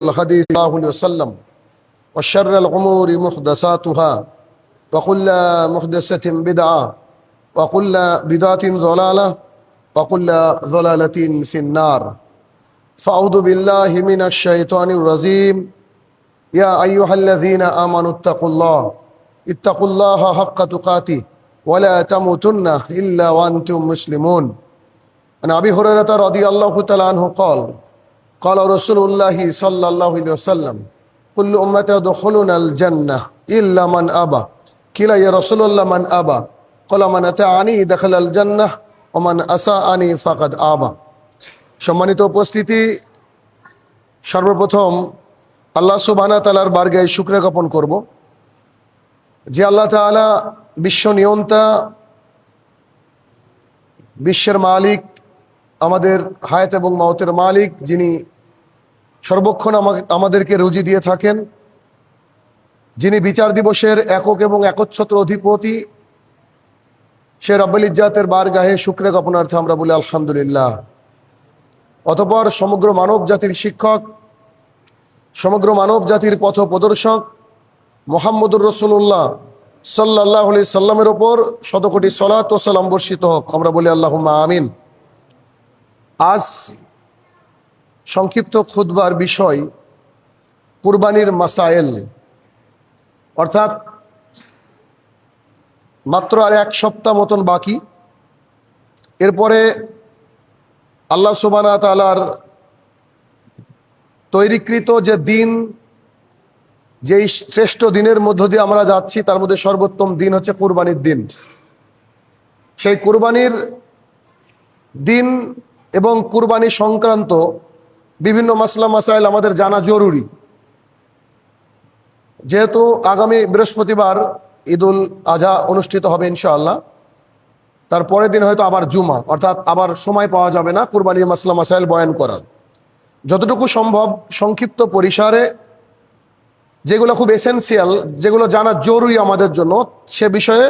الحديث صلى الله عليه وسلم وشر الأمور محدثاتها وكل محدثة بدعة وكل بدعة ضلالة وكل ضلالة في النار فأعوذ بالله من الشيطان الرجيم يا أيها الذين آمنوا اتقوا الله حق تقاته ولا تموتن إلا وأنتم مسلمون عن أبي هريرة رضي الله تعالى عنه قال رسول الله صلى الله عليه وسلم كل أمتي يدخلون الجنة إلا من أبى قيل يا رسول الله من أبى قال من أطاعني دخل الجنة ومن أساءني فقد أبى। সম্মানিত উপস্থিতি, সর্বপ্রথম আল্লাহ সুবহানাহু ওয়া তাআলার বারগাহে শুকরিয়া জ্ঞাপন করব যে আল্লাহ তাআলা বিশ্ব নিয়ন্তা, বিশ্বের মালিক, আমাদের হায়াত এবং মওতের মালিক, যিনি সর্বক্ষণ আমাদেরকে রুজি দিয়ে থাকেন, যিনি বিচার দিবসের একক এবং একচ্ছত্র অধিপতি, সে রব্বুল ইজ্জাতের বারগাহে শুকরিয়া জ্ঞাপনার্থে আমরা বলি আলহামদুলিল্লাহ। অতঃপর সমগ্র মানব জাতির শিক্ষক, সমগ্র মানব জাতির পথ প্রদর্শক মুহাম্মদুর রাসূলুল্লাহ সাল্লাল্লাহু আলাইহি সাল্লামের ওপর শতকোটি সালাত ও সালাম বর্ষিত হোক, আমরা বলি আল্লাহুম্মা আমিন। আজ সংক্ষিপ্ত খুতবার বিষয় কুরবানির মাসায়েল, অর্থাৎ মাত্র আর এক সপ্তাহ মতন বাকি। এরপরে আল্লাহ সুবহানাহু ওয়া তাআলার তৈরিকৃত যে দিন, যেই শ্রেষ্ঠ দিনের মধ্য দিয়ে আমরা যাচ্ছি, তার মধ্যে সর্বোত্তম দিন হচ্ছে কুরবানির দিন। সেই কুরবানির দিন এবং কুরবানি সংক্রান্ত বিভিন্ন মাসলা মাসাইল আমাদের জানা জরুরি। যেহেতু আগামী বৃহস্পতিবার ঈদুল আজহা অনুষ্ঠিত হবে ইনশাআল্লাহ, তার পরের দিন হয়তো আবার জুমা, অর্থাৎ আবার সময় পাওয়া যাবে না কুরবানির মাসলা মাসাইল বয়ান করার। যতটুকু সম্ভব সংক্ষিপ্ত পরিসরে যেগুলো খুব এসেন্সিয়াল, যেগুলো জানা জরুরি আমাদের জন্য, সে বিষয়ে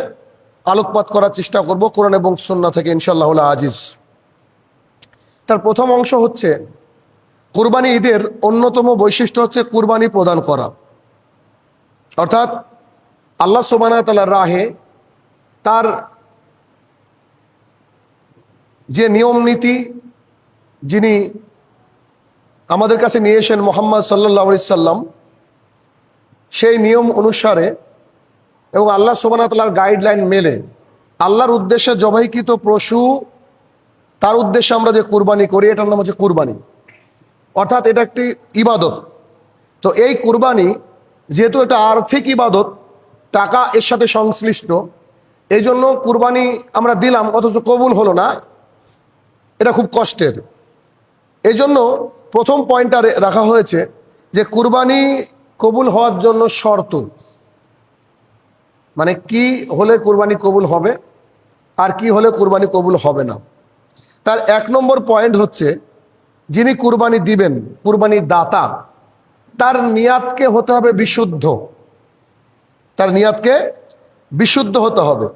আলোকপাত করার চেষ্টা করব কোরআন এবং সুন্নাহ থেকে ইনশাআল্লাহুল আজিজ। তার প্রথম অংশ হচ্ছে কুরবানি ঈদের অন্যতম বৈশিষ্ট্য হচ্ছে কুরবানি প্রদান করা, অর্থাৎ আল্লাহ সুবহানাহু ওয়া তাআলার রাহে তার যে নিয়ম নীতি যিনি আমাদের কাছে নিয়ে এসেন মুহাম্মদ সাল্লাল্লাহু আলাইহি সাল্লাম, সেই নিয়ম অনুসারে এবং আল্লাহ সুবহানাহু ওয়া তাআলার গাইডলাইন মেলে আল্লাহর উদ্দেশ্যে জবাইকৃত পশু, তার উদ্দেশ্যে আমরা যে কুরবানি করি, এটার নাম হচ্ছে কুরবানি, অর্থাৎ এটা একটি ইবাদত। তো এই কুরবানি যেহেতু এটা আর্থিক ইবাদত, টাকা এর সাথে সংশ্লিষ্ট, এই জন্য কুরবানি আমরা দিলাম অথচ কবুল হলো না, এটা খুব কষ্টের। এই জন্য প্রথম পয়েন্টটা রাখা হয়েছে যে কুরবানি কবুল হওয়ার জন্য শর্ত, মানে কি হলে কুরবানি কবুল হবে আর কি হলে কুরবানি কবুল হবে না। তার এক নম্বর পয়েন্ট হচ্ছে যিনি কুরবানি দিবেন, কুরবানির দাতা, তার নিয়াতকে হতে হবে বিশুদ্ধ, তার নিয়াতকে বিশুদ্ধ হতে হবে।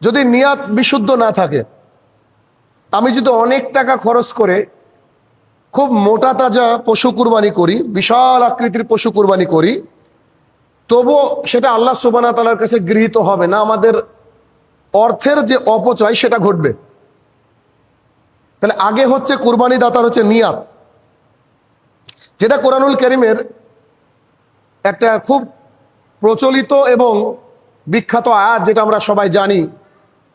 যদি নিয়াত বিশুদ্ধ না থাকে, আমি যদি অনেক টাকা খরচ করে খুব মোটা তাজা পশু কুরবানি করি, বিশাল আকৃতির পশু কুরবানি করি, তবুও সেটা আল্লাহ সুবহানাহু ওয়া তাআলার কাছে গৃহীত হবে না, আমাদের অর্থের যে অপচয় সেটা ঘটবে। তাহলে আগে হচ্ছে কুরবানি দাতার হচ্ছে নিয়াত, যেটা কোরআনুল কারীমের একটা খুব প্রচলিত এবং বিখ্যাত আয়াত, যেটা আমরা সবাই জানি।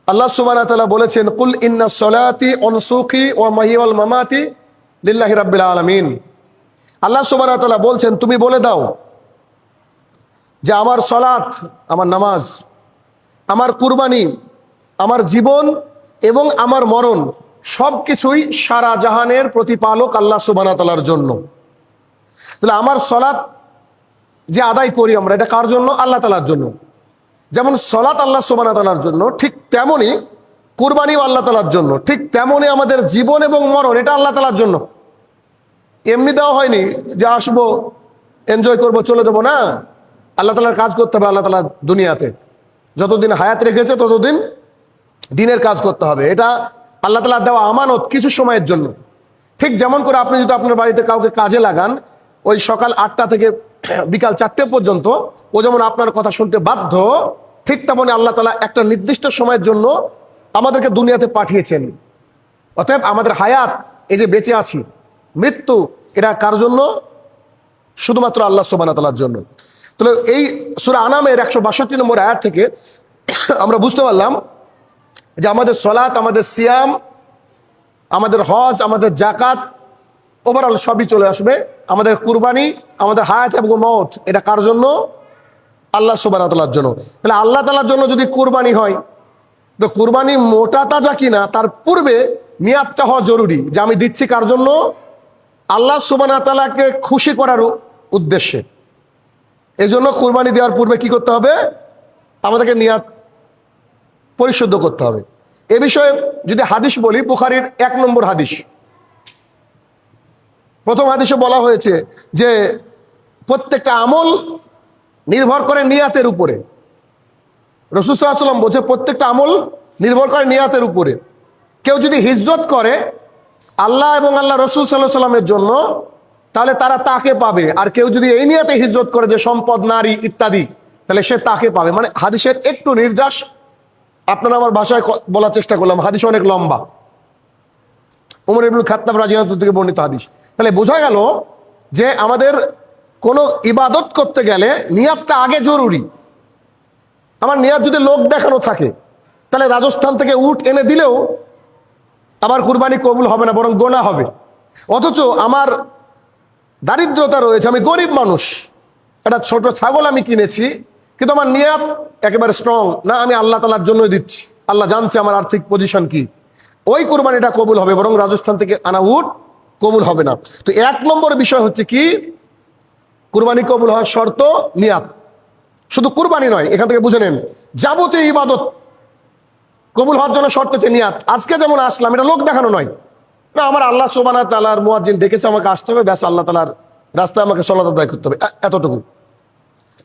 আল্লাহ সুবহানাহু ওয়া তাআলা বলেছেন, কুল ইন্না সলাতি ওয়া নুসুকি ওয়া মাহইয়া ওয়াল মামাতি লিল্লাহি রাব্বিল আলামিন। আল্লাহ সুবহানাহু ওয়া তাআলা বলছেন, তুমি বলে দাও যে আমার সলাত, আমার নামাজ, আমার কুরবানি, আমার জীবন এবং আমার মরণ সব কিছুই সারা জাহানের প্রতিপালক আল্লাহ সুবহানাহু ওয়া তাআলার জন্য। তাহলে আমার সলাত যে আদায় করি আমরা, এটা কার জন্য? আল্লাহ তাআলার জন্য। যেমন সলাত আল্লাহ সুবহানাহু ওয়া তাআলার জন্য, ঠিক তেমনি কুরবানিও আল্লাহ তাআলার জন্য, ঠিক তেমনি আমাদের জীবন এবং মরণ এটা আল্লাহ তাআলার জন্য। এমনি দেওয়া হয়নি যে আসবো এনজয় করবো চলে যাবো, না, আল্লাহ তাআলার কাজ করতে হবে। আল্লাহ তাআলা দুনিয়াতে যতদিন হায়াত রেখেছে ততদিন দিনের কাজ করতে হবে, এটা আল্লাহ তাআলার দেওয়া আমানত কিছু সময়ের জন্য। ঠিক যেমন করে আপনি যদি আপনার বাড়িতে কাউকে কাজে লাগান, ওই সকাল 8টা থেকে বিকাল 4টে পর্যন্ত ও যেমন আপনার কথা শুনতে বাধ্য, ঠিক তেমনি আল্লাহ তাআলা একটা নির্দিষ্ট সময়ের জন্য আমাদেরকে দুনিয়াতে পাঠিয়েছেন। অতএব আমাদের হায়াত, এই যে বেঁচে আছি, মৃত্যু, এটা কার জন্য? শুধুমাত্র আল্লাহ সুবহানাহু ওয়া তাআলার জন্য। তাহলে এই সূরা আনামের 162 নম্বর আয়াত থেকে আমরা বুঝতে পারলাম যে আমাদের সালাত, আমাদের সিয়াম, আমাদের হজ, আমাদের যাকাত, ওভারঅল সবই চলে আসবে। আমাদের কুরবানি, আমাদের হায়াত এবং মওত, এটা কার জন্য? আল্লাহ সুবহানাহু ওয়া তাআলার জন্য। তাহলে আল্লাহ তাআলার জন্য যদি কুরবানি হয়, তো কুরবানি মোটা তাজা কিনা তার পূর্বে নিয়াতটা হওয়া জরুরি, যে আমি দিচ্ছি কার জন্য? আল্লাহ সুবহানাহু ওয়া তাআলাকে খুশি করার উদ্দেশ্যে। এই জন্য কুরবানি দেওয়ার পূর্বে কি করতে হবে? আমাদেরকে নিয়াত পরিশুদ্ধ করতে হবে। এ বিষয়ে যদি হাদিস বলি, বুখারীর 1 নম্বর হাদিস, প্রথম হাদিসে বলা হয়েছে যে প্রত্যেকটা আমল নির্ভর করে নিয়াতের উপরে। রাসূল সাল্লাল্লাহু আলাইহি ওয়াসাল্লাম বলছে প্রত্যেকটা আমল নির্ভর করে নিয়াতের উপরে। কেউ যদি হিজরত করে আল্লাহ এবং আল্লাহ রাসূল সাল্লাল্লাহু আলাইহি ওয়াসাল্লামের জন্য, তাহলে তারা তাকে পাবে। আর কেউ যদি এই নিয়াতে হিজরত করে যে সম্পদ, নারী ইত্যাদি, তাহলে সে তাকে পাবে। মানে হাদিসের একটু নির্যাস আপনারা আমার ভাষায় বলার চেষ্টা করলাম, হাদিস অনেক লম্বা, ওমর ইবনুল খাত্তাব রাদিয়াল্লাহু আনহু থেকে বর্ণিত হাদিস। তাহলে বোঝা গেল যে আমাদের কোনো ইবাদত করতে গেলে নিয়াতটা আগে জরুরি। আমার নিয়াত যদি লোক দেখানো থাকে, তাহলে রাজস্থান থেকে উট এনে দিলেও আমার কুরবানি কবুল হবে না, বরং গোনা হবে। অথচ আমার দারিদ্রতা রয়েছে, আমি গরিব মানুষ, একটা ছোট ছাগল আমি কিনেছি, কিন্তু আমার নিয়াত একেবারে স্ট্রং না, আমি আল্লাহ তাআলার জন্যই দিচ্ছি, আল্লাহ জানছে আমার আর্থিক পজিশন কি, ওই কুরবানিটা কবুল হবে, বরং রাজস্থান থেকে আনা উট কবুল হবে না। তো 1 নম্বর বিষয় হচ্ছে কি? কুরবানি কবুল হওয়ার শর্ত নিয়াত। শুধু কুরবানি নয়, এখান থেকে বুঝে নেন যাবতীয় ইবাদত কবুল হওয়ার জন্য শর্ত হচ্ছে নিয়াত। আজকে যেমন আসলাম, এটা লোক দেখানো নয়, না, আমার আল্লাহ সুবহানাহু ওয়া তাআলার মুয়াজ্জিন ডেকেছে, আমাকে আসতে হবে, ব্যাস, আল্লাহ তাআলার রাস্তায় আমাকে সালাত আদায় করতে হবে, এতটুকু।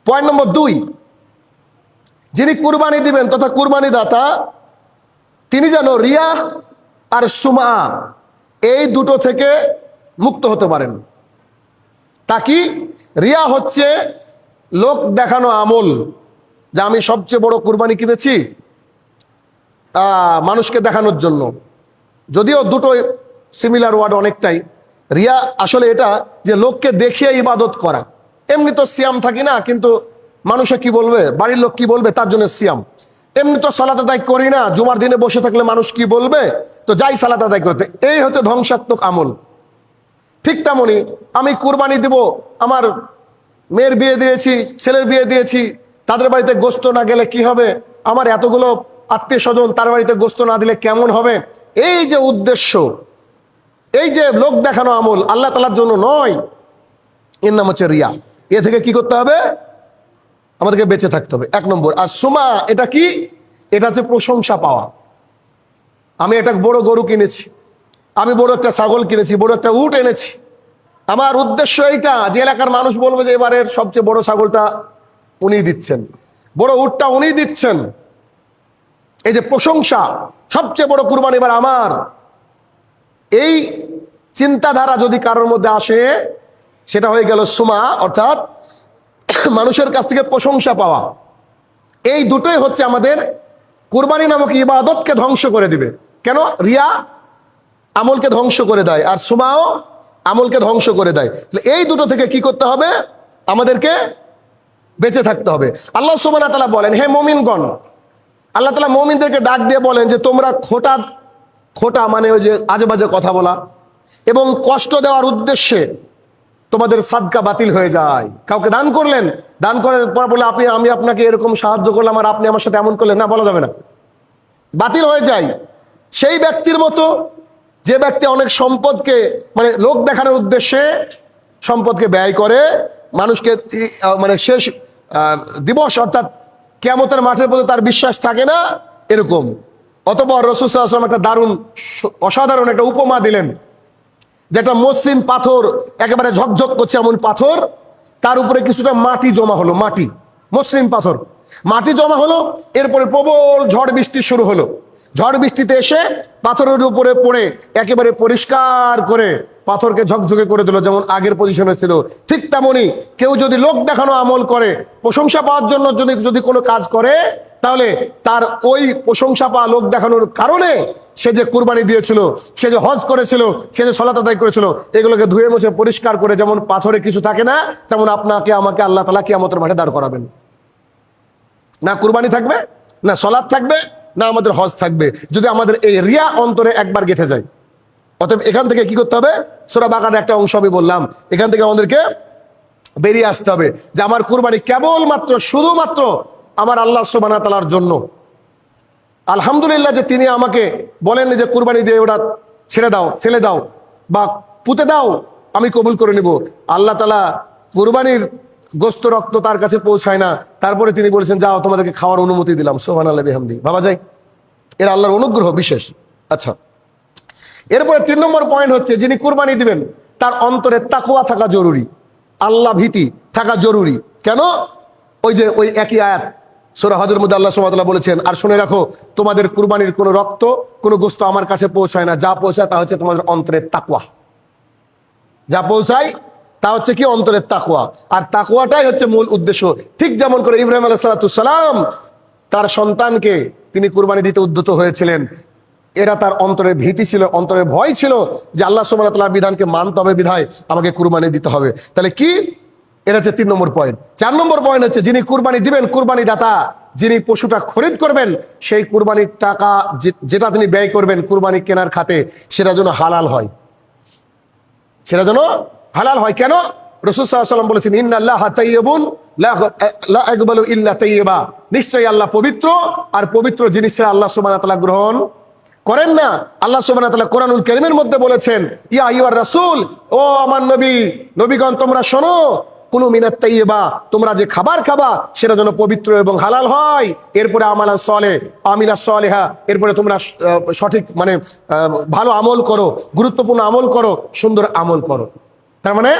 পয়েন্ট নম্বর 2, যিনি কুরবানি দিবেন তথা কুরবানি দাতা, তিনি যেন রিয়া আর সুমআ এই দুটো থেকে মুক্ত হতে পারেন। তা কি? রিয়া হচ্ছে লোক দেখানো আমল, যে আমি সবচেয়ে বড় কুরবানি কিনেছি মানুষকে দেখানোর জন্য। যদিও দুটো সিমিলার ওয়ার্ড অনেকটাই। রিয়া আসলে এটা যে লোককে দেখিয়ে ইবাদত করা। এমনি তো সিয়াম থাকি না, কিন্তু মানুষে কি বলবে, বাড়ির লোক কি বলবে, তার জন্য সিয়াম। এমনি তো সালাত আদায় করি না, জুমার দিনে বসে থাকলে মানুষ কি বলবে, তো যাই সালাত আদায় করতে। এই হচ্ছে ধ্বংসাত্মক আমল। ঠিক তেমনি আমি কুরবানি দিব, আমার মেয়ের বিয়ে দিয়েছি, ছেলের বিয়ে দিয়েছি, তাদের বাড়িতে গোস্ত না গেলে কি হবে, আমার এতগুলো আত্মীয় স্বজন, তার বাড়িতে গোস্ত না দিলে কেমন হবে, এই যে উদ্দেশ্য, এই যে লোক দেখানো আমল, আল্লাহ তাআলার জন্য নয়, এর নাম হচ্ছে রিয়া। এ থেকে কি করতে হবে? আমাদেরকে বেঁচে থাকতে হবে, 1 নম্বর। আর সুমা, এটা কি? এটা হচ্ছে প্রশংসা পাওয়া। আমি একটা বড় গরু কিনেছি, আমি বড় একটা ছাগল কিনেছি, বড় একটা উট এনেছি, আমার উদ্দেশ্য এইটা যে এলাকার মানুষ বলবে যে এবারের সবচেয়ে বড় ছাগলটা উনি দিচ্ছেন, বড় উটটা উনি দিচ্ছেন। এই যে প্রশংসা, সবচেয়ে বড় কুরবানি এবার আমার, এই চিন্তাধারা যদি কারোর মধ্যে আসে, সেটা হয়ে গেল সুমা, অর্থাৎ মানুষের কাছ থেকে প্রশংসা পাওয়া। এই দুটোই হচ্ছে আমাদের কুরবানি নামক ইবাদতকে ধ্বংস করে দিবে। কেন? রিয়া আমলকে ধ্বংস করে দেয়, আর সুমাও আমলকে ধ্বংস করে দেয়। এই দুটো থেকে কি করতে হবে? আমাদেরকে বেঁচে থাকতে হবে। আল্লাহ সুবহানাহু ওয়া তাআলা বলেন, হে মুমিনগণ, আল্লাহ তাআলা মুমিনদেরকে ডাক দিয়ে বলেন যে তোমরা খোটা মানে ওই যে আজে বাজে কথা বলা এবং কষ্ট দেওয়ার উদ্দেশ্যে তোমাদের সাদকা বাতিল হয়ে যায়। কাউকে দান করলেন, দান করার পর বলে আমি আপনাকে এরকম সাহায্য করলাম আর আপনি আমার সাথে এমন করলেন, না, বলা যাবে না, বাতিল হয়ে যায়। সেই ব্যক্তির মতো যে ব্যক্তি অনেক সম্পদকে মানে লোক দেখানোর উদ্দেশ্যে সম্পদকে ব্যয় করে, মানুষকে মানে শেষ দিবস অর্থাৎ কিয়ামতের মাঠের প্রতি তার বিশ্বাস থাকে না, এরকম। অতঃপর রাসূল সাল্লাল্লাহু আলাইহি ওয়াসাল্লাম একটা দারুণ অসাধারণ একটা উপমা দিলেন, যেটা মসৃণ পাথর, একেবারে ঝকঝক করছে এমন পাথর, তার উপরে কিছুটা মাটি জমা হলো, মাটি, মসৃণ পাথর, মাটি জমা হলো। এরপরে প্রবল ঝড় বৃষ্টি শুরু হলো। ঝড় বৃষ্টিতে এসে পাথরের উপরে পড়ে একেবারে পরিষ্কার করে পাথরকে ঝকঝকে করে দিল, যেমন আগের পজিশনে ছিল। ঠিক তেমনি কেউ যদি লোক দেখানো আমল করে, প্রশংসা পাওয়ার জন্য যদি কোনো কাজ করে, তাহলে তার ওই প্রশংসা পাওয়া লোক দেখানোর কারণে সে যে কুরবানি দিয়েছিল, সে যে হজ করেছিল, সে যে সালাত আদায় করেছিল, এগুলোকে ধুয়ে মুছে পরিষ্কার করে, যেমন পাথরে কিছু থাকে না, তেমন আপনাকে আমাকে আল্লাহ তাআলা কিয়ামতের মাঠে দাঁড় করাবেন। না কুরবানি থাকবে, না সালাত থাকবে, না আমাদের হজ থাকবে, যদি আমাদের এই রিয়া অন্তরে একবার গেঁথে যায়। অতএব এখান থেকে কি করতে হবে? সূরা বাকারার একটা অংশ আমি বললাম, এখান থেকে আমাদেরকে বেরিয়ে আসতে হবে যে আমার কুরবানি কেবলমাত্র শুধুমাত্র আমার আল্লাহ সুবহানাহু ওয়া তাআলার জন্য। আলহামদুলিল্লাহ যে তিনি আমাকে বলেন যে কুরবানি দিয়ে ওটা ছেড়ে দাও, ফেলে দাও বা পুঁতে দাও, আমি কবুল করে নিব। আল্লাহ তাআলা কুরবানির গোস্ত রক্ত তার কাছে পৌঁছায় না, তারপরে তিনি বলেছেন যাও তোমাদেরকে খাওয়ার অনুমতি দিলাম। সুবহানাল্লাহি বিহামদি। ভাবা যায়? এর আল্লাহর অনুগ্রহ বিশেষ। আচ্ছা, এরপরে 3 নম্বর পয়েন্ট হচ্ছে, যিনি কুরবানি দিবেন তার অন্তরে তাকওয়া থাকা জরুরি, আল্লাহ ভীতি থাকা জরুরি। কেন? ওই একই আয়াত সূরা হজের মধ্যে আল্লাহ সুবহানাহু ওয়া তাআলা বলেছেন, আর শুনে রাখো তোমাদের কুরবানির কোনো রক্ত কোনো গোস্ত আমার কাছে পৌঁছায় না, যা পৌঁছায় তা হচ্ছে তোমাদের অন্তরের তাকওয়া। যা পৌঁছায় তা হচ্ছে কি? অন্তরের তাকওয়া। আর তাকওয়াটাই হচ্ছে মূল উদ্দেশ্য। ঠিক যেমন করে ইব্রাহিম আলাইহিস সালাম তার সন্তানকে তিনি কুরবানি দিতে উদ্যত হয়েছিলেন, এরা তার অন্তরের ভীতি ছিল, অন্তরের ভয় ছিল যে আল্লাহ সুবহানাহু ওয়া তাআলার বিধানকে মানতে হবে, বিধায় আমাকে কুরবানি দিতে হবে। তাহলে কি? এটা হচ্ছে 3 নম্বর পয়েন্ট। 4 নম্বর পয়েন্ট হচ্ছে, যিনি কুরবানি দিবেন, কুরবানি দাতা যিনি পশুটা খরিদ করবেন, সেই কুরবানির টাকা যেটা তিনি ব্যয় করবেন কুরবানি কেনার খাতে, সেটা যেন হালাল হয়, সেটা যেন হালাল হয়। কেন? রাসূল সাল্লাল্লাহু আলাইহি ওয়াসাল্লাম বলেছেন, ইন্নাল্লাহা তাইয়্যিবুন লা ইয়াকবালু ইল্লা তাইয়্যিবা, নিশ্চয়ই আল্লাহ পবিত্র, আর পবিত্র জিনিস আল্লাহ সুবহানাহু ওয়া তাআলা গ্রহণ করেন না। আল্লাহ সুবহানাহু ওয়া তাআলা কোরআনুল কারীমের মধ্যে বলেছেন, ইয়া আইয়ুহার রাসূল, ও আমার নবী, নবীগণ তোমরা শোনো, কুলু মিনাত তাইয়্যিবা, তোমরা যে খাবার খাবা সেটা যেন পবিত্র এবং হালাল হয়। এরপরে আমালান সালেহ, আমিলা সালেহা, এরপরে তোমরা সঠিক মানে ভালো আমল করো, গুরুত্বপূর্ণ আমল করো, সুন্দর আমল করো। তার মানে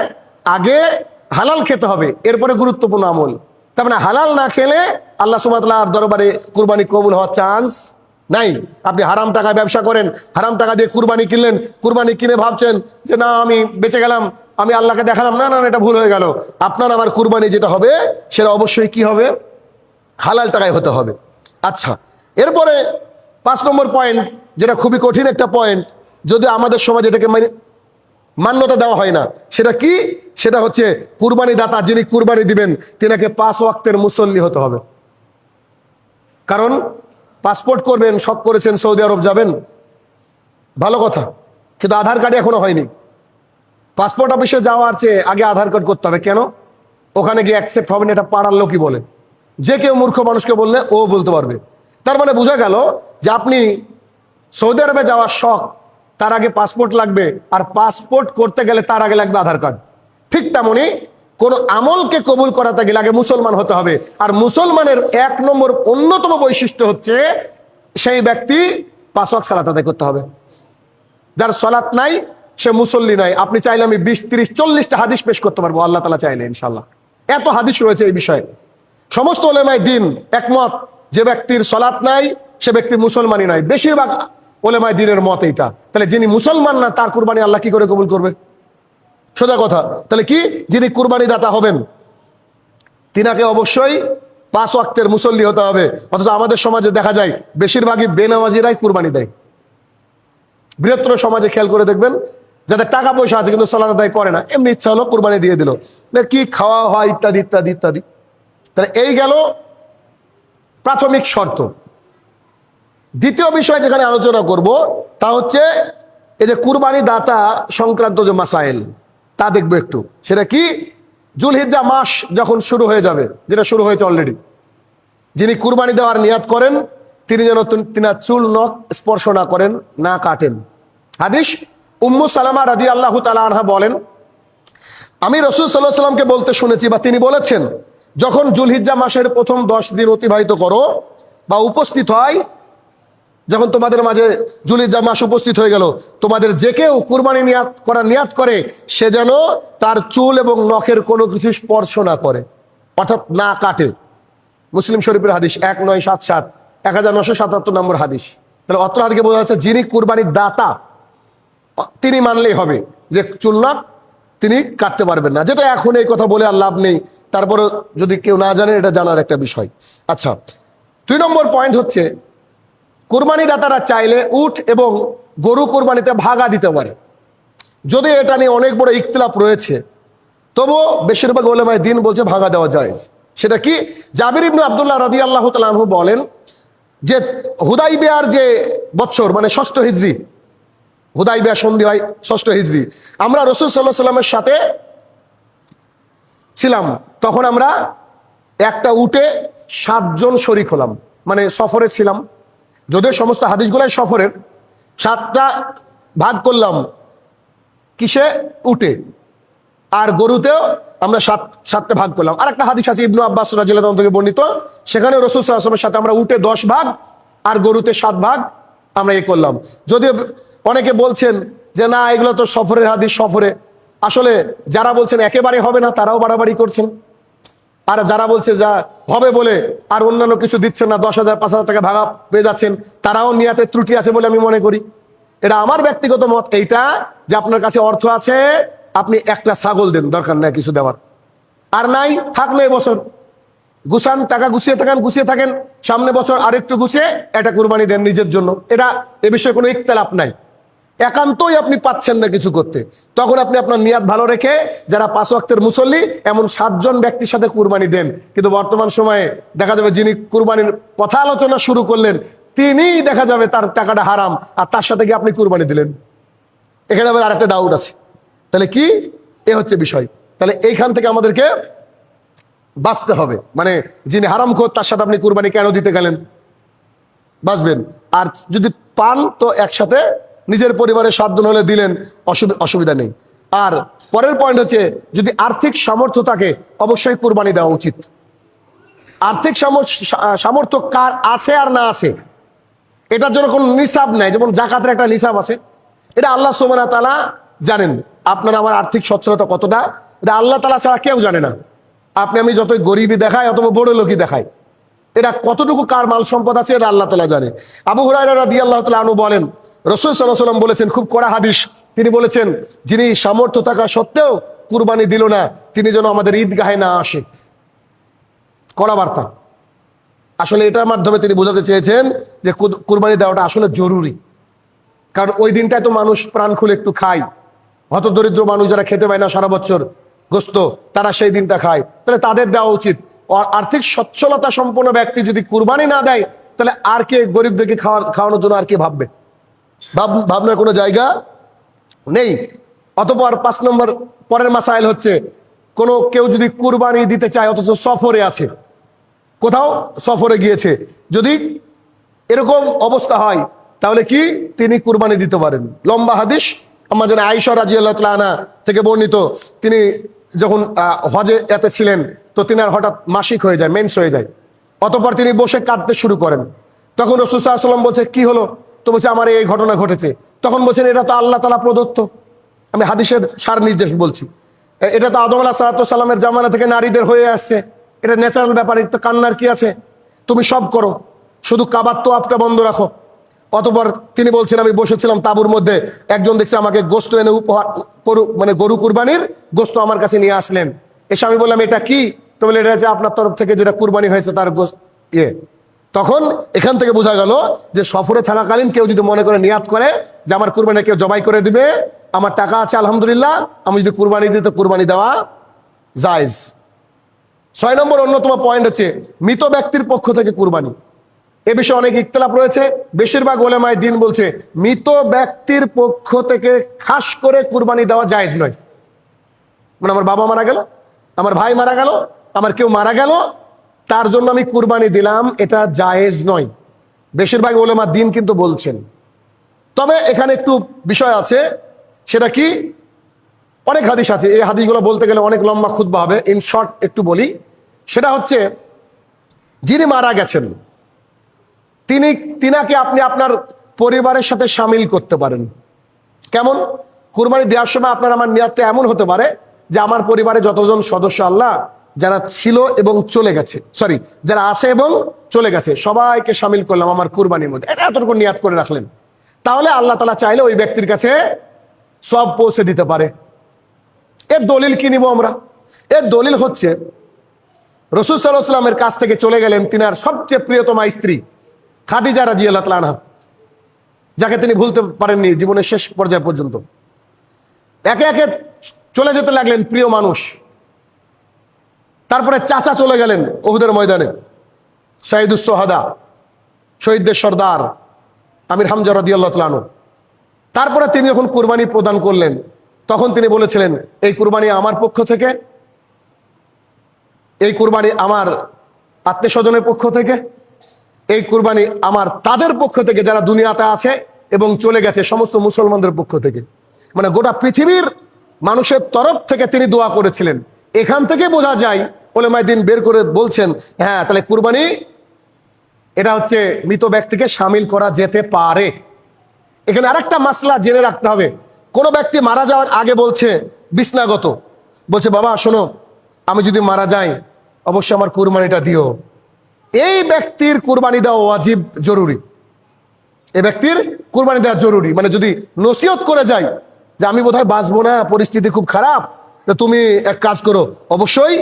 আগে হালাল খেতে হবে, এরপরে গুরুত্বপূর্ণ আমল। তার মানে হালাল না খেলে আল্লাহ সুবহানাহু ওয়া তাআলার দরবারে কুরবানি কবুল হওয়ার চান্স নাই। আপনি হারাম টাকায় ব্যবসা করেন, হারাম টাকা দিয়ে কুরবানি কিনলেন, কুরবানি কিনে ভাবছেন যে না আমি বেঁচে গেলাম, আমি আল্লাহকে দেখালাম, না না এটা ভুল হয়ে গেল। আপনার আমার কুরবানি যেটা হবে সেটা অবশ্যই কি হবে? হালাল টাকায় হতে হবে। আচ্ছা, এরপরে 5 নম্বর পয়েন্ট, যেটা খুবই কঠিন একটা পয়েন্ট, যদি আমাদের সমাজে এটাকে মান্যতা দেওয়া হয় না, সেটা কি? সেটা হচ্ছে কুরবানি দাতা যিনি কুরবানি দিবেন তিনাকে 5 ওয়াক্তের মুসল্লি হতে হবে। কারণ পাসপোর্ট করবেন, শখ করেছেন সৌদি আরব যাবেন, ভালো কথা, কিন্তু আধার কার্ড এখনো হয়নি। পাসপোর্ট অফিসে যাওয়ার চেয়ে আগে আধার কার্ড করতে হবে। কেন? ওখানে গিয়ে অ্যাকসেপ্ট হবেন, এটা পাড়ার লোকই বলে, যে কেউ মূর্খ মানুষকে বললে ও বলতে পারবে। তার মানে বোঝা গেল যে আপনি সৌদি আরবে যাওয়ার শখ, তার আগে পাসপোর্ট লাগবে, আর পাসপোর্ট করতে গেলে তার আগে লাগবে আধার কার্ড। ঠিক তেমনি কোন আমলকে কবুল করাতে গেলে আগে মুসলমান হতে হবে। আর মুসলমানের 1 নম্বর অন্যতম বৈশিষ্ট্য হচ্ছে সেই ব্যক্তি 5 ওয়াক্ত সালাত আদায় করতে হবে। যার সালাত নাই সে মুসল্লি নাই। আপনি চাইলে আমি 20, 30, 40টা হাদিস পেশ করতে পারবো, আল্লাহ তাআলা চাইলে, ইনশাআল্লাহ। এত হাদিস রয়েছে এই বিষয়ে। সমস্ত উলামায়ে দ্বীন একমত, যে ব্যক্তির সালাত নাই সে ব্যক্তি মুসলমানই নয়। বেশিরভাগ উলামায়ে দ্বীনের মত এইটা। তাহলে যিনি মুসলমান না তার কুরবানি আল্লাহ কি করে কবুল করবে? সোজা কথা। তাহলে কি? যিনি কুরবানি দাতা হবেন তিনাকে অবশ্যই 5 ওয়াক্তের মুসল্লি হতে হবে। অথচ আমাদের সমাজে দেখা যায় বেশিরভাগই বেনামাজিরাই কুরবানি দেয়। বৃহত্তর সমাজে খেয়াল করে দেখবেন, যাদের টাকা পয়সা আছে কিন্তু সালাত আদায় করে না, এমনি ইচ্ছা হলো কুরবানি দিয়ে দিল, কি খাওয়া হয় ইত্যাদি ইত্যাদি ইত্যাদি। তাহলে এই গেল প্রাথমিক শর্ত। দ্বিতীয় বিষয় যেখানে আলোচনা করব তা হচ্ছে এই যে কুরবানি দাতা সংক্রান্ত যে মাসাইল, তা দেখবো একটু। সেটা কি? যুলহিজ্জা মাস যখন শুরু হয়ে যাবে, যেটা শুরু হয়েছে অলরেডি, যিনি কুরবানি দেওয়ার নিয়াত করেন তিনি যেন তিনার চুল নখ স্পর্শ না করেন, না কাটেন। হাদিস উম্মু সালামা রাদিয়াল্লাহু তাআলা আনহা বলেন, আমি রাসূল সাল্লাল্লাহু আলাইহি ওয়াসাল্লামকে বলতে শুনেছি বা তিনি বলেছেন, যখন যুলহিজ্জা মাসের প্রথম 10 দিন অতিবাহিত করো বা উপস্থিত হয়, যখন তোমাদের মাঝে যুলহিজ্জা মাস উপস্থিত হয়ে গেল, তোমাদের যে কেউ কুরবানি নিয়াত করে সে যেন তার চুল এবং নখের কোনো কিছু স্পর্শ না করে, অর্থাৎ না কাটে। মুসলিম শরীফের হাদিস 1977, 1977 নম্বর হাদিস। তাহলে অত্র হাদিসে বোঝা যাচ্ছে যিনি কুরবানির দাতা তিনি মানলেই হবে যে চুল নাক তিনি কাটতে পারবেন না, যেটা এখন এই কথা বলে আর লাভ নেই, তারপরে যদি কেউ না জানে এটা জানার একটা বিষয়। আচ্ছা, 2 নম্বর পয়েন্ট হচ্ছে কুরবানি দাতারা চাইলে উট এবং গরু কুরবানিতে ভাগা দিতে পারে। যদি এটা নিয়ে অনেক বড় ইখতিলাফ রয়েছে, তবুও বেশিরভাগ উলামায়ে দ্বীন বলছে ভাগা দেওয়া যায়। সেটা কি? জাবির ইবনে আব্দুল্লাহ রাদিয়াল্লাহু তাআলা আনহু বলেন যে হুদাইবিয়ার যে বছর, মানে 6ষ্ঠ হিজরি, হুদাইবিয়া সন্ধি হয় 6ষ্ঠ হিজরি, আমরা রাসূল সাল্লাল্লাহু আলাইহি সাল্লামের সাথে ছিলাম। তখন আমরা একটা উটে 7 জন শরীক হলাম, মানে সফরে ছিলাম। যদিও সমস্ত হাদিসগুলাই সফরের, 7টা ভাগ করলাম কিসে? উটে। আর গরুতেও আমরা 7টা ভাগ করলাম। আর একটা হাদিস আছে ইবনু আব্বাস রাদিয়াল্লাহু আনহু থেকে বর্ণিত, সেখানে রাসূল সাল্লাল্লাহু আলাইহি ওয়াসাল্লামের সাথে আমরা উটে 10 ভাগ আর গরুতে 7 ভাগ আমরা করলাম। যদিও অনেকে বলছেন যে না, এগুলো তো সফরের হাদিস, সফরে। আসলে যারা বলছেন একেবারে হবে না, তারাও বাড়াবাড়ি করছেন। আর যারা বলছে যা হবে বলে আর অন্যান্য কিছু দিচ্ছেন না, 10,000 5,000 টাকা ভাগা পেয়ে যাচ্ছেন, তারাও নিয়াতে ত্রুটি আছে বলে আমি মনে করি। এটা আমার ব্যক্তিগত মত এইটা যে আপনার কাছে অর্থ আছে, আপনি একটা ছাগল দেন, দরকার নাই কিছু দেওয়ার। আর নাই থাকলো এবছর গুছান, টাকা গুছিয়ে থাকেন, সামনে বছর আরেকটু গুছিয়ে একটা কুরবানি দেন নিজের জন্য। এটা এ বিষয়ে কোনো ইখতিলাফ নাই। একান্তই আপনি পাচ্ছেন না কিছু করতে, তখন আপনি আপনার নিয়াত ভালো রেখে যারা 5 ওয়াক্তের মুসল্লি এমন 7 জন ব্যক্তির সাথে কুরবানি দেন। কিন্তু বর্তমান সময়ে দেখা যাবে যিনি কুরবানির কথা আলোচনা শুরু করলেন তিনি দেখা যাবে তার টাকাটা হারাম, আর তার সাথে গিয়ে আপনি কুরবানি দিলেন। এখানে আবার আরেকটা ডাউট আছে, তাহলে কি? এ হচ্ছে বিষয়। তাহলে এইখান থেকে আমাদেরকে বাঁচতে হবে, মানে যিনি হারামখোর তার সাথে আপনি কুরবানি কেন দিতে গেলেন? বাঁচবেন। আর যদি পান তো একসাথে নিজের পরিবারের 7 জন হলে দিলেন, অসুবিধা নেই। আর পরের পয়েন্ট হচ্ছে যদি আর্থিক সামর্থ্য থাকে অবশ্যই কুরবানি দেওয়া উচিত। আর্থিক সামর্থ্য কার আছে আর না আছে এটার জন্য কোনো নিসাব নাই। যেমন জাকাতের একটা নিসাব আছে, এটা আল্লাহ সুবহানাহু ওয়া তাআলা জানেন। আপনার আমার আর্থিক সচ্ছলতা কতটা, এটা আল্লাহ তাআলা ছাড়া কেউ জানে না। আপনি আমি যতই গরিবই দেখাই অথবা বড় লোকই দেখাই, এটা কতটুকু কার মাল সম্পদ আছে এটা আল্লাহ তাআলা জানে। আবু হুরায়রা রাদিয়াল্লাহু তাআলা আনহু বলেন রাসূল সাল্লাল্লাহু আলাইহি ওয়াসাল্লাম বলেছেন, খুব কড়া হাদিস, তিনি বলেছেন যিনি সামর্থ্য থাকা সত্ত্বেও কুরবানি দিল না তিনি যেন আমাদের ঈদগাহে না আসে। কড়া বার্তা। আসলে এটার মাধ্যমে তিনি বোঝাতে চেয়েছেন যে কুরবানি দেওয়াটা আসলে জরুরি, কারণ ওই দিনটায় তো মানুষ প্রাণ খুলে একটু খায়। হতদরিদ্র মানুষ যারা খেতে পায় না সারা বছর গোস্ত, তারা সেই দিনটা খায়, তাহলে তাদের দেওয়া উচিত। আর্থিক সচ্ছলতা সম্পন্ন ব্যক্তি যদি কুরবানি না দেয় তাহলে আর কে গরিবদেরকে খাওয়ানোর জন্য আর কে ভাববে? ভাবনার কোনো জায়গা নেই। অতঃপর 5 নম্বর পরের মাসাইল হচ্ছে কেউ যদি কুরবানি দিতে চায় অথচ সফরে আছে, কোথাও সফরে গিয়েছে, যদি এরকম অবস্থা হয় তাহলে কি তিনি কুরবানি দিতে পারেন। লম্বা হাদিস আম্মা জান আয়েশা রাদিয়াল্লাহু তাআলা আনহা থেকে বর্ণিত, তিনি যখন হজে এতে ছিলেন তো তিনার হঠাৎ মাসিক হয়ে যায়, মেন্স হয়ে যায়। অতঃপর তিনি বসে কাঁদতে শুরু করেন। তখন রাসূল সাল্লাল্লাহু আলাইহি ওয়াসাল্লাম বলছে কি হলো? তো বলছে আমার এই ঘটনা ঘটেছে। তখন বলছেন এটা তো আল্লাহ তাআলা প্রদত্ত, আমি হাদিসের সার নির্দেশ বলছি, এটা তো আদম আলাইহিস সালামের জামানা থেকে নারীদের হয়ে আসছে, এটা ন্যাচারাল ব্যাপার, তো কান্নার কি আছে? তুমি সব করো, শুধু কাবার তো আপটা বন্ধ রাখো। অতঃপর তিনি বলছেন আমি বসেছিলাম তাঁবুর মধ্যে, একজন দেখছে আমাকে গোস্ত এনে উপহার, মানে গরু কুরবানির গোস্ত আমার কাছে নিয়ে আসলেন। এসে আমি বললাম এটা কি? তো বলে এটা হচ্ছে আপনার তরফ থেকে যেটা কুরবানি হয়েছে তার তখন এখান থেকে বোঝা গেল যে সফরে থাকাকালীন কেউ যদি মনে করে নিয়াত করে যে আমার কুরবানি কেউ জবাই করে দিবে, আমার টাকা আছে আলহামদুলিল্লাহ, আমি যদি কুরবানি দিই তো কুরবানি দেওয়া জায়েজ। 6 নম্বর অন্যতম পয়েন্ট হচ্ছে মৃত ব্যক্তির পক্ষ থেকে কুরবানি। এ বিষয়ে অনেক ইখতিলাফ রয়েছে। বেশিরভাগ উলামায়ে দ্বীন বলছে মৃত ব্যক্তির পক্ষ থেকে খাস করে কুরবানি দেওয়া জায়েজ নয়। মানে আমার বাবা মারা গেল, আমার ভাই মারা গেল, আমার কেউ মারা গেল, তার জন্য আমি কুরবানি দিলাম, এটা জায়েজ নয়। বেশিরভাগ উলামায়ে দ্বীন কিন্তু বলছেন। তবে এখানে একটু বিষয় আছে, সেটা কি? অনেক হাদিস আছে, এই হাদিসগুলো বলতে গেলে অনেক লম্বা খুতবা হবে, ইন শর্ট একটু বলি। সেটা হচ্ছে যিনি মারা গেছেন তিনাকে আপনি আপনার পরিবারের সাথে শামিল করতে পারেন। কেমন? কুরবানি দেওয়ার সময় আপনার আমার নিয়াতটা এমন হতে পারে যে আমার পরিবারে যতজন সদস্য আল্লাহ যারা ছিল এবং চলে গেছে, সরি যারা আছে এবং চলে গেছে, সবাইকে শামিল করলাম আমার কুরবানির মধ্যে, এটা এতটুকু নিয়াত করে রাখলেন। তাহলে আল্লাহ তাআলা চাইলে ওই ব্যক্তির কাছে সব পৌঁছে দিতে পারে। এর দলিল কি নিব আমরা? এর দলিল হচ্ছে রাসূল সাল্লাল্লাহু আলাইহি ওয়াসাল্লামের কাছ থেকে চলে গেলেন তিনার সবচেয়ে প্রিয়তমা স্ত্রী খাদিজা রাদিয়াল্লাহু তাআলা আনহা, যাকে তিনি ভুলতে পারেননি জীবনের শেষ পর্যায় পর্যন্ত। একে একে চলে যেতে লাগলেন প্রিয় মানুষ। তারপরে চাচা চলে গেলেন উহুদের ময়দানে, শাহিদুস সোহাদা, শহীদদের সর্দার আমির হামজা রাদিয়াল্লাহু তাআলা আনহু। তারপরে তিনি যখন কুরবানি প্রদান করলেন, তখন তিনি বলেছিলেন, এই কুরবানি আমার পক্ষ থেকে, এই কুরবানি আমার আত্মীয় স্বজনের পক্ষ থেকে, এই কুরবানি আমার তাদের পক্ষ থেকে যারা দুনিয়াতে আছে এবং চলে গেছে সমস্ত মুসলমানদের পক্ষ থেকে। মানে গোটা পৃথিবীর মানুষের তরফ থেকে তিনি দোয়া করেছিলেন। এখান থেকে বোঝা যায়, উলামায়ে দ্বীন বের করে বলছেন, হ্যাঁ তাহলে কুরবানি এটা হচ্ছে মৃত ব্যক্তিকে শামিল করা যেতে পারে। এখানে আরেকটা মাসলা জেনে রাখতে হবে। কোনো ব্যক্তি মারা যাওয়ার আগে বলছে বিছনাগত, বলছে বাবা শোনো, আমি যদি মারা যাই অবশ্যই আমার কুরবানিটা দিও। এই ব্যক্তির কুরবানি দেওয়া ওয়াজিব, জরুরি। এই ব্যক্তির কুরবানি দেওয়া জরুরি। মানে যদি নসিহত করে যায় যে আমি বোধহয় বাঁচবো না, পরিস্থিতি খুব খারাপ, তো তুমি এক কাজ করো, অবশ্যই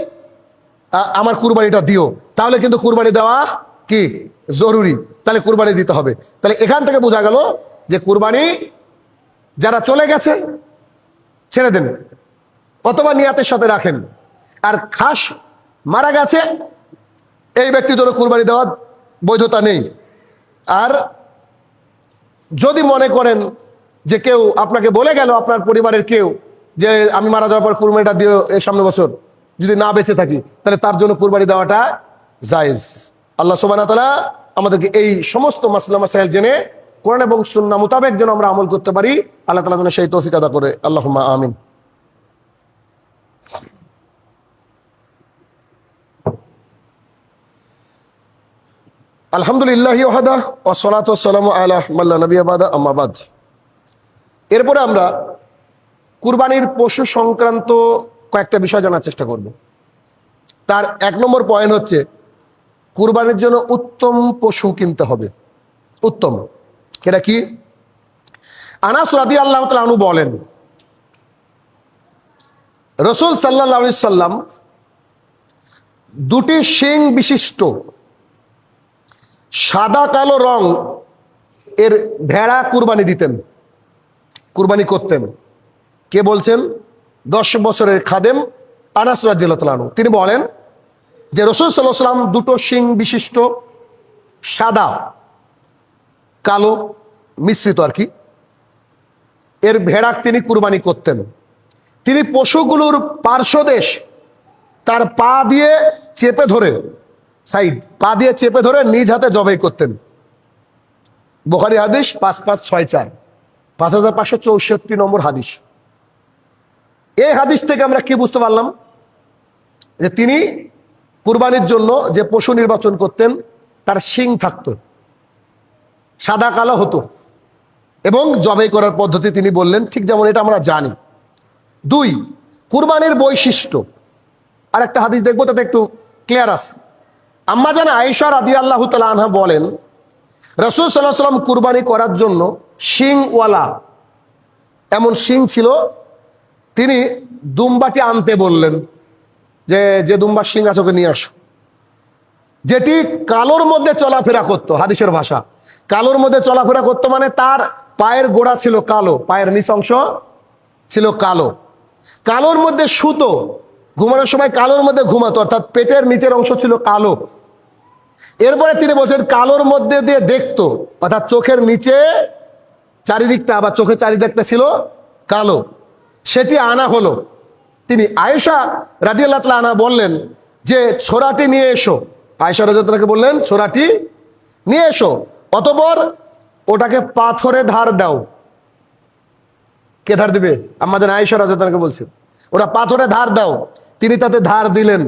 আমার কুরবানিটা দিও, তাহলে কিন্তু কুরবানি দেওয়া কি জরুরি, তাহলে কুরবানি দিতে হবে। তাহলে এখান থেকে বোঝা গেল যে কুরবানি যারা চলে গেছে ছেড়ে দেন, অথবা নিয়াতের সাথে রাখেন। আর খাস মারা গেছে এই ব্যক্তির জন্য কুরবানি দেওয়ার বৈধতা নেই। আর যদি মনে করেন যে কেউ আপনাকে বলে গেল, আপনার পরিবারের কেউ, যে আমি মারা যাওয়ার পর কুরবানিটা দিও এই সামনে বছর, যদি না বেঁচে থাকি, তাহলে তার জন্য কুরবানি দেওয়াটা জায়েজ। আল্লাহ সুবহানাহু ওয়া তাআলা আমাদেরকে এই সমস্ত মাসলা মাসাইল জেনে কোরআন এবং সুন্নাহ মোতাবেক যেন আমরা আমল করতে পারি, আল্লাহ তাআলা যেন সেই তৌফিক আদা করে। আল্লাহুম্মা আমিন। আলহামদুলিল্লাহি ওয়াহদা ওয়াসসালাতু ওয়াসসালামু আলা মান লা নাবিয়্যা বাদা, আম্মা বাদ। এরপরে আমরা কুরবানির পশু সংক্রান্ত কয়েকটা বিষয় জানার চেষ্টা করব। তার 1 নম্বর পয়েন্ট হচ্ছে কুরবানির জন্য উত্তম পশু কিনতে হবে। উত্তম সেটা কি? আনাস রাদিয়াল্লাহু তাআলা আনহু বলেন, রাসূল সাল্লাল্লাহু আলাইহি সাল্লাম দুটি শিং বিশিষ্ট সাদা কালো রং এর ভেড়া কুরবানি দিতেন, কুরবানি করতেন। কে বলছেন? 10 বছরের খাদেম আনাস রাদিয়াল্লাহু তাআলা আনহু। তিনি বলেন যে রাসূল সাল্লাল্লাহু আলাইহি সাল্লাম দুটো শিং বিশিষ্ট সাদা কালো মিশ্রিত আর কি এর ভেড়া তিনি কুরবানি করতেন। তিনি পশুগুলোর পার্শ্বদেশ তার পা দিয়ে চেপে ধরে, সাইড পা দিয়ে চেপে ধরে নিজ হাতে জবাই করতেন। বুখারী হাদিস 5564, 5564 নম্বর হাদিস। এই হাদিস থেকে আমরা কি বুঝতে পারলাম? যে তিনি কুরবানির জন্য যে পশু নির্বাচন করতেন তার শিং থাকতো, সাদা কালো হতো, এবং জবাই করার পদ্ধতি তিনি বললেন ঠিক যেমন এটা আমরা জানি। 2, কুরবানির বৈশিষ্ট্য। আর একটা হাদিস দেখবো, তাতে একটু ক্লিয়ার আছে। আম্মা জান আয়েশা রাদিয়াল্লাহু তাআলা আনহা বলেন, রাসূল সাল্লাল্লাহু আলাইহি ওয়াসাল্লাম কুরবানি করার জন্য শিংওয়ালা এমন শিং ছিল, তিনি দুম্বাটি আনতে বললেন, যে দুম্বার শিং আছে ওকে নিয়ে আসো, যেটি কালোর মধ্যে চলাফেরা করতো। হাদিসের ভাষা, কালোর মধ্যে চলাফেরা করতো মানে তার পায়ের গোড়া ছিল কালো, পায়ের নিচ অংশ ছিল কালো, কালোর মধ্যে শুতো, ঘুমানোর সময় কালোর মধ্যে ঘুমাতো, অর্থাৎ পেটের নিচের অংশ ছিল কালো। এরপরে তিনি বলছেন কালোর মধ্যে দিয়ে দেখতো, অর্থাৎ চোখের নিচে চারিদিকটা বা চোখের চারিদিকটা ছিল কালো। সেটি আনা হলো। তিনি আয়েশা রাদিয়াল্লাহু তাআলা আনহা বললেন যে ছোরাটি নিয়ে এসো। আয়েশা রাদিয়াল্লাহু তাআলাকে বললেন ছোরাটি নিয়ে এসো, অতঃপর ওটাকে পাথরে ধার দাও। কে ধার দিবে? আম্মা জান আয়েশা রাদিয়াল্লাহু তাআলাকে বলছেন ওটা পাথরে ধার দাও। তিনি তাতে ধার দিলেন,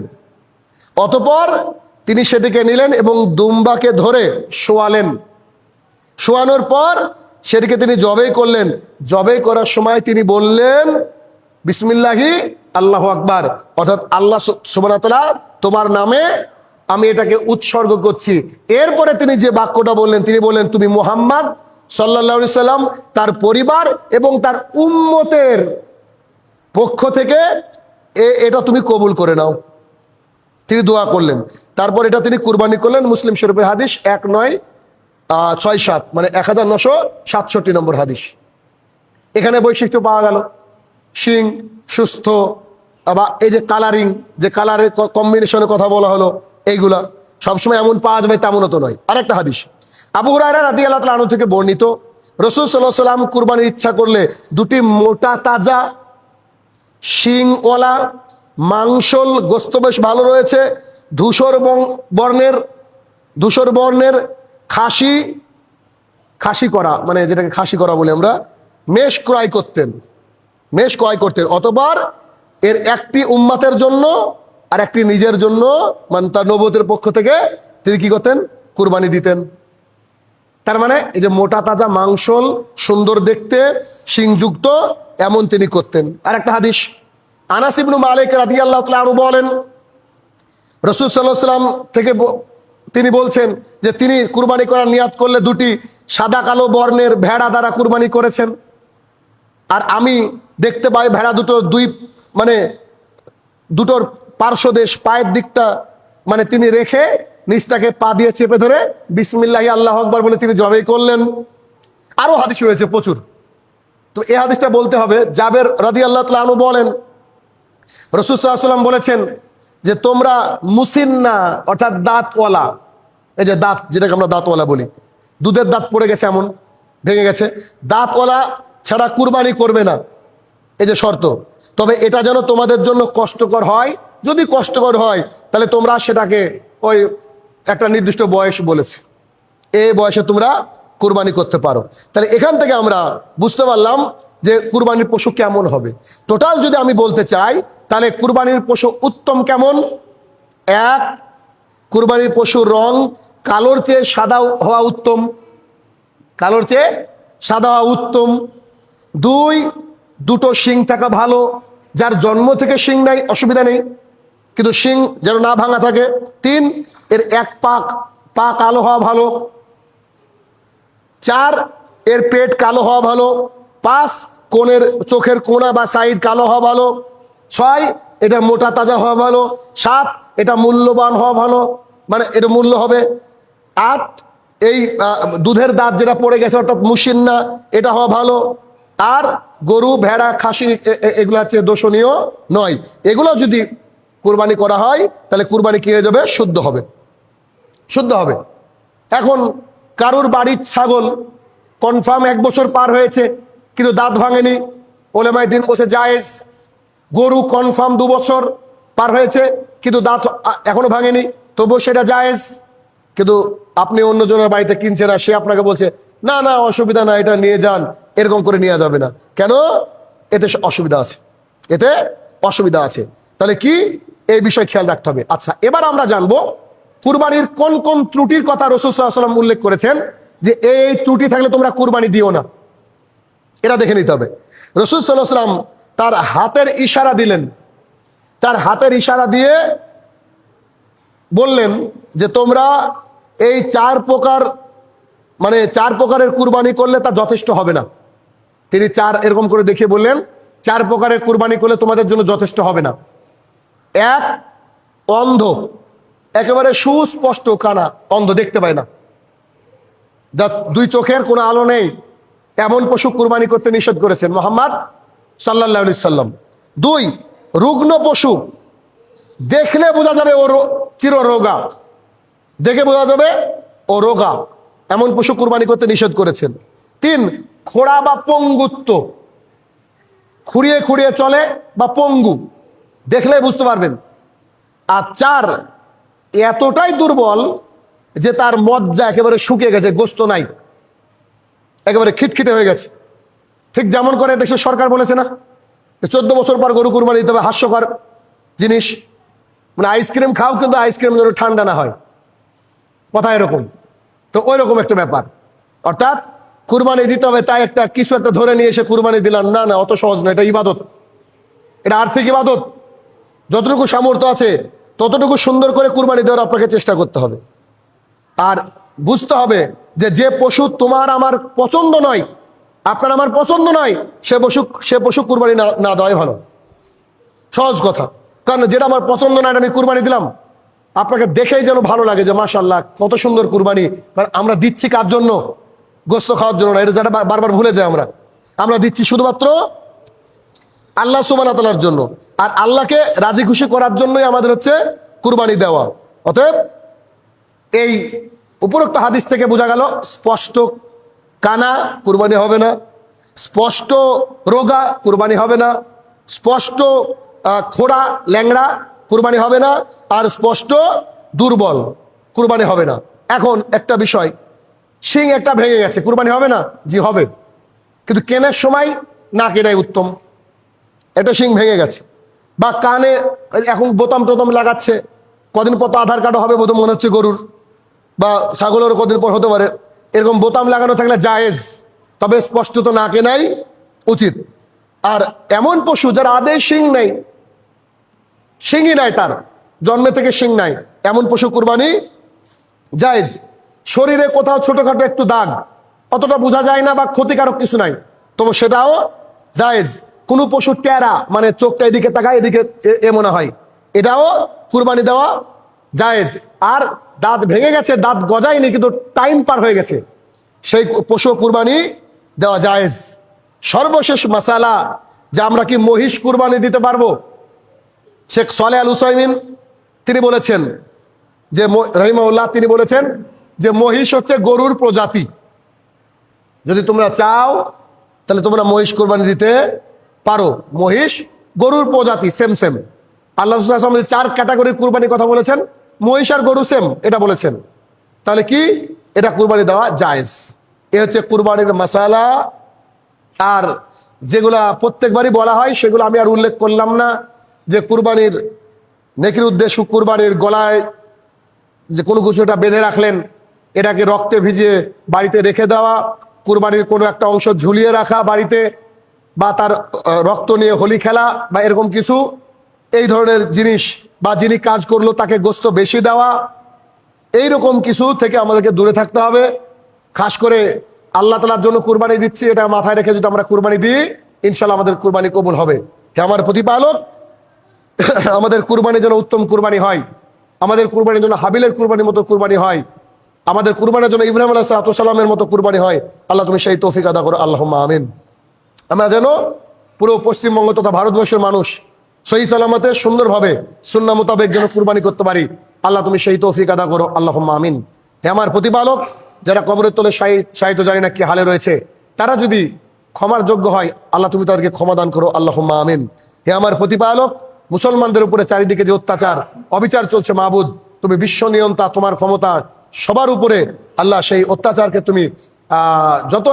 অতঃপর তিনি সেটিকে নিলেন এবং দুম্বাকে ধরে শোয়ালেন। শোয়ানোর পর সেটিকে তিনি জবাই করলেন। জবাই করার সময় তিনি বললেন বিসমিল্লাহি আল্লাহু আকবার, অর্থাৎ আল্লাহ সুবহানাহু ওয়া তাআলা তোমার নামে আমি এটাকে উৎসর্গ করছি। এরপরে তিনি যে বাক্যটা বললেন, তিনি বললেন তুমি মুহাম্মদ সাল্লাল্লাহু আলাইহি সাল্লাম তার পরিবার এবং তার উম্মতের পক্ষ থেকে এটা তুমি কবুল করে নাও। তিনি দোয়া করলেন, তারপর এটা তিনি কুরবানি করলেন। মুসলিম শরীফের হাদিস 1967, মানে 1967 নম্বর হাদিস। এখানে বৈশিষ্ট্য পাওয়া গেল, শিং সুস্থ, বা এই যে কালারিং, যে কালারের কম্বিনেশনের কথা বলা হলো, এইগুলা সবসময় এমন পাওয়া যাবে তেমনও তো নয়। আরেকটা হাদিস আবু হুরায়রা রাদিয়াল্লাহু তাআলা আনহু থেকে বর্ণিত, রাসূল সাল্লাল্লাহু আলাইহি সাল্লাম কুরবানির ইচ্ছা করলে দুটি মোটা তাজা শিংওয়ালা মাংসল, গোস্ত বেশ ভালো রয়েছে, ধূসর বর্ণের খাসি করা, মানে যেটাকে খাসি করা বলি আমরা, মেষ ক্রয় করতেন। অতঃপর এর একটি উম্মাতের জন্য আর একটি নিজের জন্য, মানে তার নবুয়তের পক্ষ থেকে তিনি কি করতেন? কুরবানি দিতেন। তার মানে এই যে মোটা তাজা মাংসল, সুন্দর দেখতে, শিংযুক্ত, এমন তিনি করতেন। আর একটা হাদিস আনাস ইবনে মালিক রাদিয়াল্লাহু তাআলা আনহু বলেন, রাসূল সাল্লাল্লাহু আলাইহি সাল্লাম থেকে তিনি বলছেন যে তিনি কুরবানি করার নিয়াত করলে দুটি সাদা কালো বর্ণের ভেড়া দ্বারা কুরবানি করেছেন। আর আমি দেখতে পাই ভেড়া দুটোর পার্শ্বদেশ, পায়ের দিকটা মানে তিনি রেখে নিচটাকে পা দিয়ে চেপে ধরে বিসমিল্লাহি আল্লাহু আকবার বলে তিনি জবাই করলেন। আরো হাদিস রয়েছে প্রচুর, তো এই হাদিসটা বলতে হবে। জাবের রাদিয়াল্লাহু তাআলা আনহু বলেন, রাসূল সাল্লাল্লাহু আলাইহি ওয়াসাল্লাম বলেছেন যে তোমরা মুসিন্না, অর্থাৎ দাঁতওয়ালা, এই যে দাঁত, যেটাকে আমরা দাঁতওয়ালা বলি, দুধের দাঁত পড়ে গেছে, এমন ভেঙে গেছে, দাঁতওয়ালা ছাড়া কুরবানি করবে না, এই যে শর্ত। তবে এটা যেন তোমাদের জন্য কষ্টকর হয়, যদি কষ্টকর হয় তাহলে তোমরা সেটাকে ওই একটা নির্দিষ্ট বয়স বলেছে, এই বয়সে তোমরা কুরবানি করতে পারো। তাহলে এখান থেকে আমরা বুঝতে পারলাম যে কুরবানির পশু কেমন হবে। টোটাল যদি আমি বলতে চাই তাহলে কুরবানির পশু উত্তম কেমন? এক, কুরবানির পশুর রং কালোর চেয়ে সাদা হওয়া উত্তম। দুই, দুটো শিং থাকা ভালো, যার জন্ম থেকে শিং নাই অসুবিধা নেই, কিন্তু শিং যেন না ভাঙা থাকে। তিন, এর এক পা কালো হওয়া ভালো। চার, এর পেট কালো হওয়া ভালো। পাঁচ, চোখের কোনা বা সাইড কালো হওয়া ভালো। ছয়, এটা মোটা তাজা হওয়া ভালো। সাত, এটা মূল্যবান হওয়া ভালো, মানে এটা মূল্য হবে। আট, এই দুধের দাঁত যেটা পড়ে গেছে অর্থাৎ মুসিন্না, এটা হওয়া ভালো। আর গরু, ভেড়া, খাসি এগুলো হচ্ছে দোষণীয় নয়। এগুলো যদি কুরবানি করা হয় তাহলে কুরবানি কি হয়ে যাবে? শুদ্ধ হবে। এখন কারুর বাড়ির ছাগল কনফার্ম 1 বছর পার হয়েছে কিন্তু দাঁত ভাঙেনি, ওলামায়ে দ্বীন বলছে জায়েজ। গরু কনফার্ম 2 বছর পার হয়েছে কিন্তু দাঁত এখনো ভাঙেনি, তবুও সেটা জায়েজ। কিন্তু আপনি অন্যজনের বাড়িতে কিনছেন আর সে আপনাকে বলছে না না অসুবিধা না, এটা নিয়ে যান, এরকম করে নেওয়া যাবে না। কেন? এতে অসুবিধা আছে। তাহলে কি এই বিষয় খেয়াল রাখতে হবে। আচ্ছা, এবার আমরা জানবো কুরবানির কোন কোন ত্রুটির কথা রাসূল সাল্লাল্লাহু আলাইহি ওয়াসাল্লাম উল্লেখ করেছেন, যে এই ত্রুটি থাকলে তোমরা কুরবানি দিও না, এটা দেখে নিতে হবে। রাসূল সাল্লাল্লাহু আলাইহি ওয়াসাল্লাম তার হাতের ইশারা দিয়ে বললেন যে তোমরা এই 4 প্রকারের কুরবানি করলে তা যথেষ্ট হবে না। তিনি 4 এরকম করে দেখিয়ে বললেন 4 প্রকারের কুরবানি করলে তোমাদের জন্য যথেষ্ট হবে না। এক, অন্ধ, একেবারে সুস্পষ্ট কানা, অন্ধ, দেখতে পায় না, যা 2 চোখের কোনো আলো নেই, এমন পশু কুরবানি করতে নিষেধ করেছেন মুহাম্মদ সাল্লাল্লাহু আলাইহি সাল্লাম। 2, রুগ্ন পশু, দেখলে বোঝা যাবে ও চিররোগা, দেখে বোঝা যাবে ও রোগা, এমন পশু কুরবানি করতে নিষেধ করেছেন। 3, খোড়া বা পঙ্গুত্ব, খুঁড়িয়ে চলে বা পঙ্গু, দেখলে বুঝতে পারবেন। আর 4, এতটাই দুর্বল যে তার মজ্জা একেবারে শুকিয়ে গেছে, গোস্ত নাই, একেবারে খিটখিটে হয়ে গেছে। ঠিক যেমন করে দেশের সরকার বলেছে না 14 বছর পর গরু কুরবানি দিতে হবে, হাস্যকর জিনিস, মানে আইসক্রিম খাও কিন্তু আইসক্রিম যেন ঠান্ডা না হয়, কথা এরকম। তো ওই রকম একটা ব্যাপার, অর্থাৎ কুরবানি দিতে হবে তাই কিছু একটা ধরে নিয়ে এসে কুরবানি দিলাম, না না, অত সহজ না, এটা ইবাদত, এটা আর্থিক ইবাদত। যতটুকু সামর্থ্য আছে ততটুকু সুন্দর করে কুরবানি দেওয়ার আপনাকে চেষ্টা করতে হবে। আর বুঝতে হবে যে যে পশু তোমার আমার পছন্দ নয়, আপনার আমার পছন্দ নয়, সে পশু কুরবানি না দেওয়াই ভালো। সহজ কথা। কারণ যেটা আমার পছন্দ নয় আমি কুরবানি দিলাম, আপনাকে দেখেই যেন ভালো লাগে যে মাশাআল্লাহ কত সুন্দর কুরবানি। কারণ আমরা দিচ্ছি কার জন্য? গোস্ত খাওয়ার জন্য না, এটা যেটা বারবার ভুলে যাই আমরা দিচ্ছি শুধুমাত্র আল্লাহ সুবহানাহু ওয়া তাআলার জন্য। আর আল্লাহকে রাজি খুশি করার জন্যই আমাদের হচ্ছে কুরবানি দেওয়া। অতএব এই উপরোক্ত হাদিস থেকে বোঝা গেল স্পষ্ট কানা কুরবানি হবে না, স্পষ্ট রোগা কুরবানি হবে না, স্পষ্ট খোড়া ল্যাংড়া কুরবানি হবে না, আর স্পষ্ট দুর্বল কুরবানি হবে না। এখন একটা বিষয়, শিং একটা ভেঙে গেছে, কুরবানি হবে না? জি হবে, কিন্তু কেনার সময় না কেনাই উত্তম। এটা শিং ভেঙে গেছে, বা কানে এখন বোতাম টোতাম লাগাচ্ছে, কদিন পর তো আধার কার্ডও হবে বোতাম মনে হচ্ছে গরুর বা ছাগলেরও কদিন পর হতে পারে, এরকম বোতাম লাগানো থাকলে জায়েজ, তবে স্পষ্টত না কেনাই উচিত। আর এমন পশু যার আদেশ শিং নেই, শিংই নাই, তার জন্মে থেকে শিং নাই, এমন পশু কুরবানি জায়েজ। শরীরে কোথাও ছোটখাটো একটু দাগ, অতটা বোঝা যায় না বা ক্ষতিকারক কিছু নাই, তবে সেটাও জায়েজ। কোনো পশু টেরা, মানে চোখটা এদিকে তাকায় এদিকে এ মনে হয়, এটাও কুরবানি দেওয়া জায়েজ। আর দাঁত ভেঙে গেছে, দাঁত গজায়নি কিন্তু টাইম পার হয়ে গেছে, সেই পশু কুরবানি দেওয়া জায়েজ। সর্বশেষ মাসালা, যে আমরা কি মহিষ কুরবানি দিতে পারবো? শেখ সালেহ আল উসাইমিন তিনি বলেছেন যে রহিমাহুল্লাহ তিনি বলেছেন যে মহিষ হচ্ছে গরুর প্রজাতি। যদি তোমরা চাও তাহলে তোমরা মহিষ কুরবানি দিতে পারো। মহিষ গরুর প্রজাতি, সেম সেম। আল্লাহ রাসূল 4 ক্যাটাগরির কুরবানির কথা বলেছেন, মহিষ আর গরু সেম এটা বলেছেন। তাহলে কি এটা কুরবানি দেওয়া জায়েজ। এ হচ্ছে কুরবানির মাসালা। আর যেগুলা প্রত্যেকবারই বলা হয় সেগুলো আমি আর উল্লেখ করলাম না, যে কুরবানির নেকির উদ্দেশ্য কুরবানির গলায় যে কোনো কিছুটা বেঁধে রাখলেন, এটাকে রক্তে ভিজিয়ে বাড়িতে রেখে দেওয়া, কুরবানির কোনো একটা অংশ ঝুলিয়ে রাখা বাড়িতে, বা তার রক্ত নিয়ে হোলি খেলা বা এরকম কিছু, এই ধরনের জিনিস, বা যিনি কাজ করলো তাকে গোস্ত বেশি দেওয়া, এইরকম কিছু থেকে আমাদেরকে দূরে থাকতে হবে। খাস করে আল্লাহ তাআলার জন্য কুরবানি দিচ্ছি, এটা মাথায় রেখে যদি আমরা কুরবানি দিই ইনশাআল্লাহ আমাদের কুরবানি কবুল হবে। হে আমার প্রতিপালক, আমাদের কুরবানি যেন উত্তম কুরবানি হয়, আমাদের কুরবানি যেন হাবিলের কুরবানির মতো কুরবানি হয়, আমাদের কুরবানির জন্য ইব্রাহিম আলাইহিস সালামের মতো কুরবানি হয়। আল্লাহ তুমি সেই তৌফিক আদা করো, আল্লাহুম্মা আমিন। আমরা যেন পুরো পশ্চিমবঙ্গ তথা ভারতবর্ষের মানুষ সহি সালামতে সুন্দরভাবে সুন্নাহ মোতাবেক যেন কুরবানি করতে পারি, আল্লাহ তুমি সেই তৌফিক আদা করো, আল্লাহুম্মা আমিন। হে আমার প্রতিপালক, যারা কবরের তলে শায়িত জানি না কি হালে রয়েছে, তারা যদি ক্ষমার যোগ্য হয় আল্লাহ তুমি তাদেরকে ক্ষমা দান করো, আল্লাহুম্মা আমিন। হে আমার প্রতিপালক, মুসলমানদের উপরে চারিদিকে যে অত্যাচার অবিচার চলছে, মাবুদ তুমি বিশ্ব নিয়ন্তা, তোমার ক্ষমতা সবার উপরে, আল্লাহ সেই অত্যাচারকে তুমি যত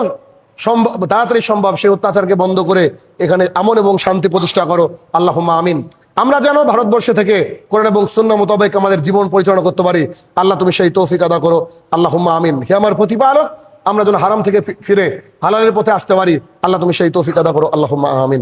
সম্ভব তাড়াতাড়ি সম্ভব সেই অত্যাচারকে বন্ধ করে এখানে আমন এবং শান্তি প্রতিষ্ঠা করো, আল্লাহুম্মা আমিন। আমরা যেন ভারতবর্ষে থেকে কোরআন এবং সুন্নাহ মোতাবেক আমাদের জীবন পরিচালনা করতে পারি, আল্লাহ তুমি সেই তৌফিক আদা করো, আল্লাহুম্মা আমিন। হে আমার প্রতিপালক, আমরা যেন হারাম থেকে ফিরে হালালের পথে আসতে পারি, আল্লাহ তুমি সেই তৌফিক আদা করো, আল্লাহুম্মা আমিন।